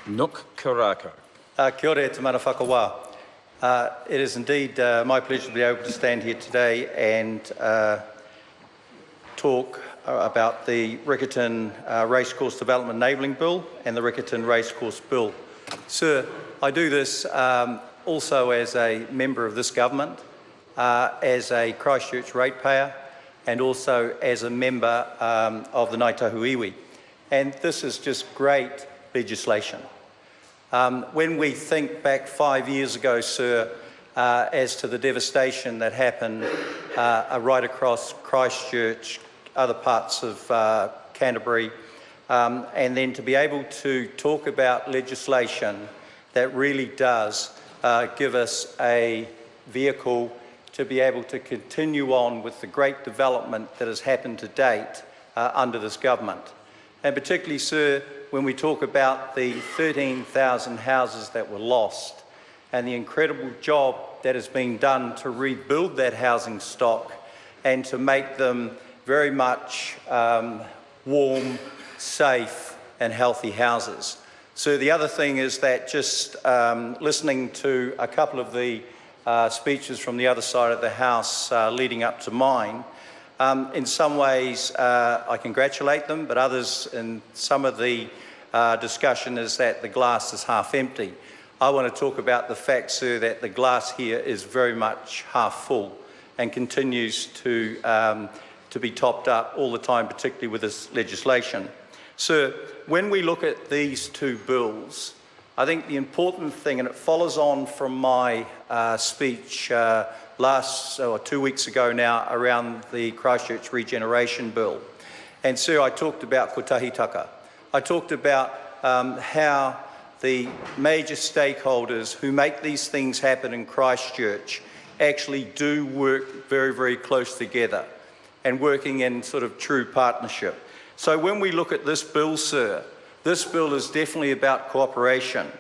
Nuk Karako. Kia ora te mana whakawā. It is indeed my pleasure to be able to stand here today and talk about the Riccarton Racecourse Development Enabling Bill and the Riccarton Racecourse Bill. Sir, I do this also as a member of this government, as a Christchurch ratepayer, and also as a member of the Ngāi Tahu Iwi. And this is just great legislation. When we think back 5 years ago, sir, as to the devastation that happened right across Christchurch, other parts of Canterbury, and then to be able to talk about legislation that really does give us a vehicle to be able to continue on with the great development that has happened to date under this government. And particularly, sir, when we talk about the 13,000 houses that were lost and the incredible job that has been done to rebuild that housing stock and to make them very much warm, safe and healthy houses. So the other thing is that just listening to a couple of the speeches from the other side of the House leading up to mine, in some ways I congratulate them, but others in some of the discussion is that the glass is half empty. I want to talk about the fact, sir, that the glass here is very much half full and continues to be topped up all the time, particularly with this legislation. Sir, when we look at these two bills, I think the important thing, and it follows on from my speech 2 weeks ago now around the Christchurch Regeneration Bill. And sir, I talked about kotahitaka. I talked about how the major stakeholders who make these things happen in Christchurch actually do work very, very close together and working in sort of true partnership. So when we look at this bill, sir, this bill is definitely about cooperation.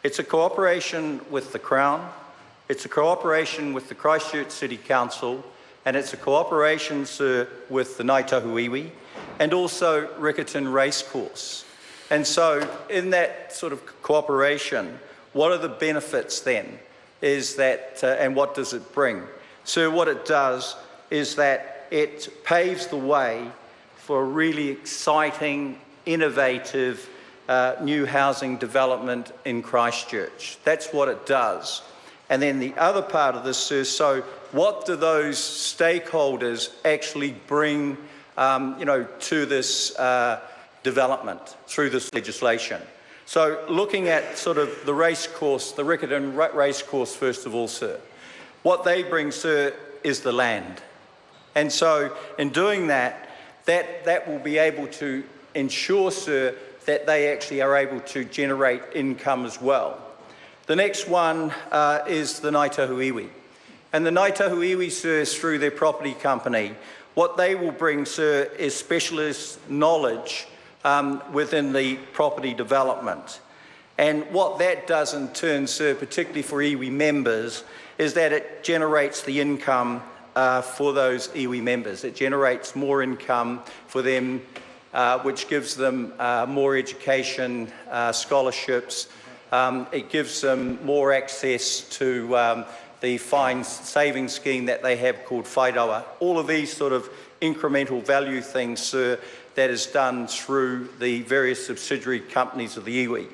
It's a cooperation with the Crown, it's a cooperation with the Christchurch City Council, and it's a cooperation, sir, with the Ngāi Tahu Iwi, and also Riccarton Racecourse. And so in that sort of cooperation, what are the benefits then? Is that, and what does it bring? So what it does is that it paves the way for a really exciting, innovative new housing development in Christchurch. That's what it does. And then the other part of this is, so what do those stakeholders actually bring to this development through this legislation? So looking at sort of the racecourse, the Riccarton Racecourse first of all, sir, what they bring, sir, is the land. And so in doing that, that will be able to ensure, sir, that they actually are able to generate income as well. The next one is the Ngāi Tahu Iwi. And the Ngāi Tahu Iwi, sir, is through their property company. What they will bring, sir, is specialist knowledge within the property development. And what that does in turn, sir, particularly for iwi members, is that it generates the income for those iwi members. It generates more income for them, which gives them more education, scholarships. It gives them more access to the fine saving scheme that they have called Whairawa. All of these sort of incremental value things, sir, that is done through the various subsidiary companies of the iwi.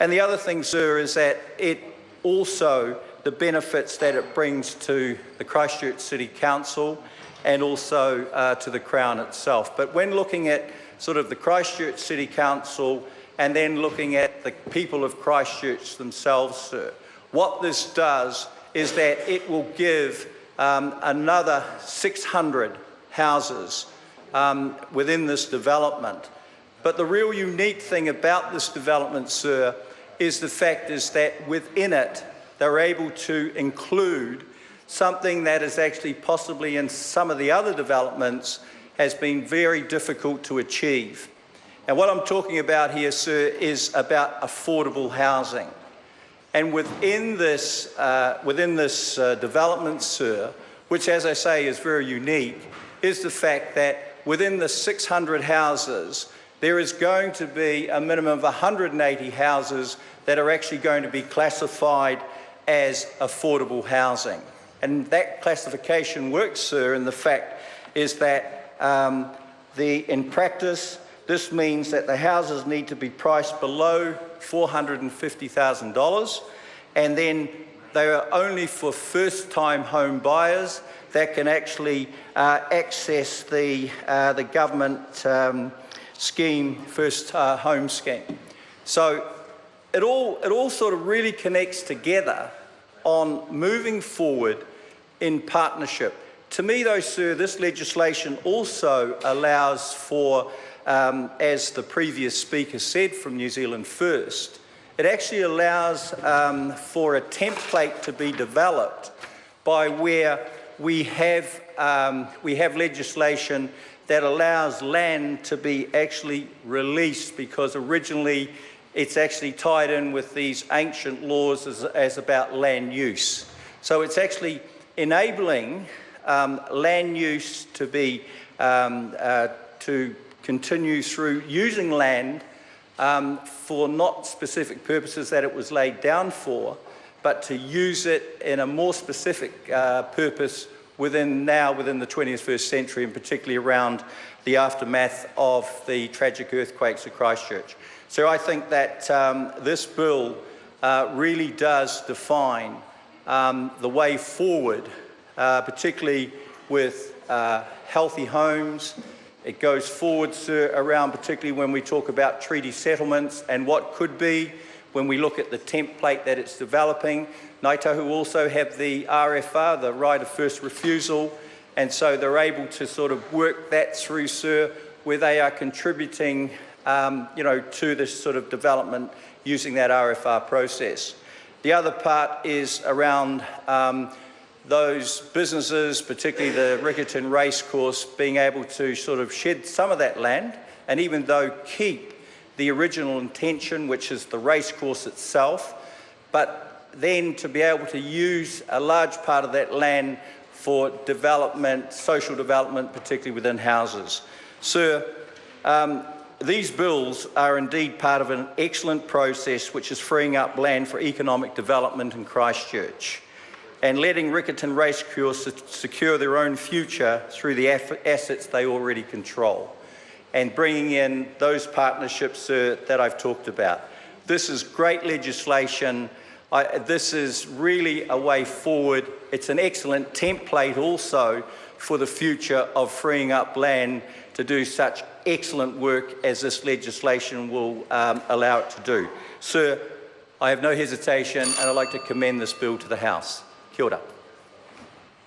And the other thing, sir, is that it also, the benefits that it brings to the Christchurch City Council and also to the Crown itself. But when looking at sort of the Christchurch City Council and then looking at the people of Christchurch themselves, sir, what this does is that it will give another 600 houses within this development. But the real unique thing about this development, sir, is the fact is that within it, they're able to include something that is actually possibly in some of the other developments has been very difficult to achieve. And what I'm talking about here, sir, is about affordable housing. And within this development, sir, which as I say is very unique, is the fact that within the 600 houses, there is going to be a minimum of 180 houses that are actually going to be classified as affordable housing. And that classification works, sir, and the fact is that in practice, this means that the houses need to be priced below $450,000, and then they are only for first-time home buyers that can actually access the government scheme, First Home Scheme. So it all sort of really connects together on moving forward in partnership. To me, though, sir, this legislation also allows for, as the previous speaker said from New Zealand First, it actually allows for a template to be developed by where we have legislation that allows land to be actually released, because originally it's actually tied in with these ancient laws as about land use. So it's actually enabling land use to be to continue through using land for not specific purposes that it was laid down for, but to use it in a more specific purpose within the 21st century, and particularly around the aftermath of the tragic earthquakes of Christchurch. So I think that this bill really does define the way forward, particularly with healthy homes. It goes forward, sir, around particularly when we talk about treaty settlements and what could be when we look at the template that it's developing. Ngāi Tahu also have the RFR, the right of first refusal, and so they're able to sort of work that through, sir, where they are contributing to this sort of development using that RFR process. The other part is around those businesses, particularly the Riccarton Racecourse, being able to sort of shed some of that land, and even though keep the original intention, which is the racecourse itself, but then to be able to use a large part of that land for development, social development, particularly within houses. Sir, these bills are indeed part of an excellent process which is freeing up land for economic development in Christchurch and letting Riccarton Racecourse secure their own future through the assets they already control, and bringing in those partnerships, sir, that I've talked about. This is great legislation. This is really a way forward. It's an excellent template also for the future of freeing up land to do such excellent work as this legislation will allow it to do. Sir, I have no hesitation, and I'd like to commend this bill to the House. Kia ora.